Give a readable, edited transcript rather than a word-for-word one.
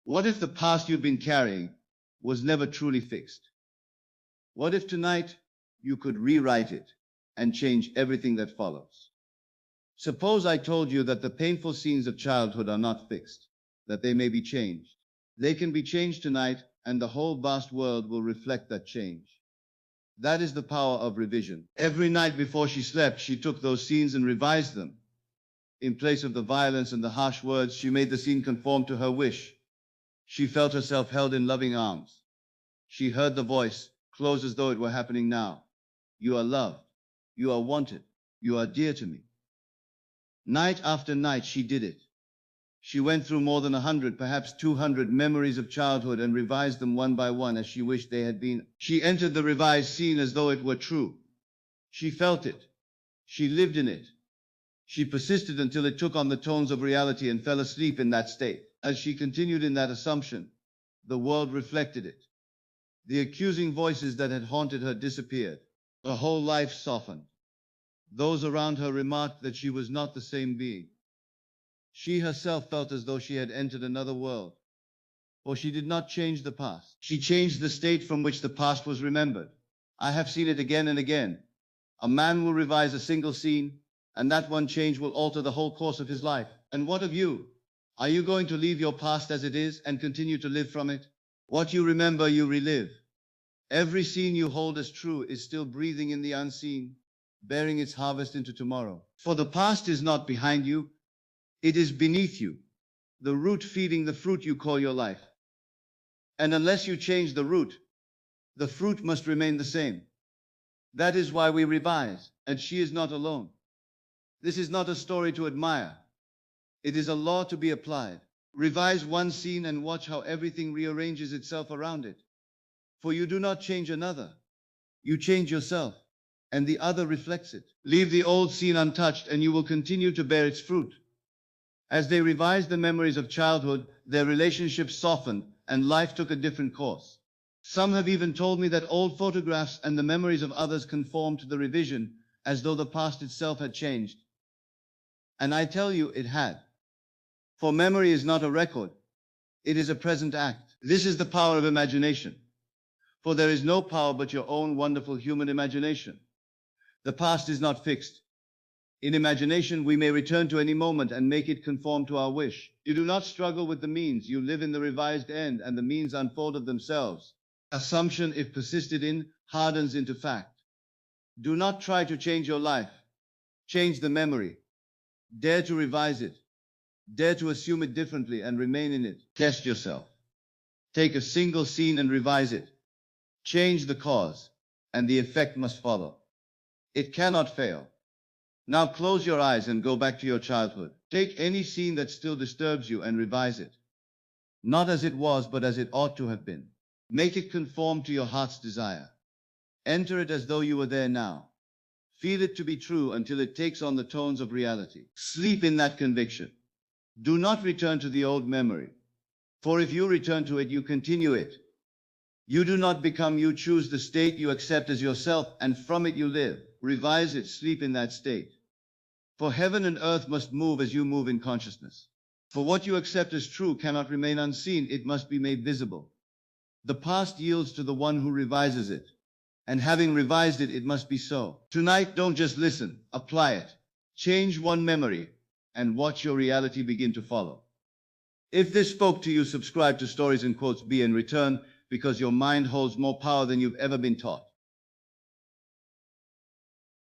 What if the past you've been carrying was never truly fixed? What if tonight you could rewrite it and change everything that follows? Suppose I told you that the painful scenes of childhood are not fixed, that they may be changed. They can be changed tonight, and the whole vast world will reflect that change. That is the power of revision. Every night before she slept, she took those scenes and revised them. In place of the violence and the harsh words, she made the scene conform to her wish. She felt herself held in loving arms. She heard the voice, close as though it were happening now. You are loved. You are wanted. You are dear to me. Night after night, she did it. She went through more than 100, perhaps 200 memories of childhood and revised them one by one as she wished they had been. She entered the revised scene as though it were true. She felt it. She lived in it. She persisted until it took on the tones of reality and fell asleep in that state. As she continued in that assumption, the world reflected it. The accusing voices that had haunted her disappeared. Her whole life softened. Those around her remarked that she was not the same being. She herself felt as though she had entered another world. For she did not change the past. She changed the state from which the past was remembered. I have seen it again and again. A man will revise a single scene, and that one change will alter the whole course of his life. And what of you? Are you going to leave your past as it is and continue to live from it? What you remember, you relive. Every scene you hold as true is still breathing in the unseen, bearing its harvest into tomorrow. For the past is not behind you, it is beneath you, the root feeding the fruit you call your life. And unless you change the root, the fruit must remain the same. That is why we revise, and she is not alone. This is not a story to admire. It is a law to be applied. Revise one scene and watch how everything rearranges itself around it. For you do not change another. You change yourself, and the other reflects it. Leave the old scene untouched, and you will continue to bear its fruit. As they revised the memories of childhood, their relationships softened, and life took a different course. Some have even told me that old photographs and the memories of others conformed to the revision, as though the past itself had changed. And I tell you, it had. For memory is not a record, it is a present act. This is the power of imagination. For there is no power but your own wonderful human imagination. The past is not fixed. In imagination, we may return to any moment and make it conform to our wish. You do not struggle with the means, you live in the revised end, and the means unfold of themselves. Assumption, if persisted in, hardens into fact. Do not try to change your life. Change the memory. Dare to revise it. Dare to assume it differently and remain in it. Test yourself. Take a single scene and revise it. Change the cause, and the effect must follow. It cannot fail. Now close your eyes and go back to your childhood. Take any scene that still disturbs you and revise it. Not as it was, but as it ought to have been. Make it conform to your heart's desire. Enter it as though you were there now. Feel it to be true until it takes on the tones of reality. Sleep in that conviction. Do not return to the old memory. For if you return to it, you continue it. You do not become, you choose the state you accept as yourself, and from it you live. Revise it, sleep in that state. For heaven and earth must move as you move in consciousness. For what you accept as true cannot remain unseen, it must be made visible. The past yields to the one who revises it. And having revised it, it must be so. Tonight, don't just listen, apply it. Change one memory, and watch your reality begin to follow. If this spoke to you, subscribe to Stories in Quotes B and return, because your mind holds more power than you've ever been taught.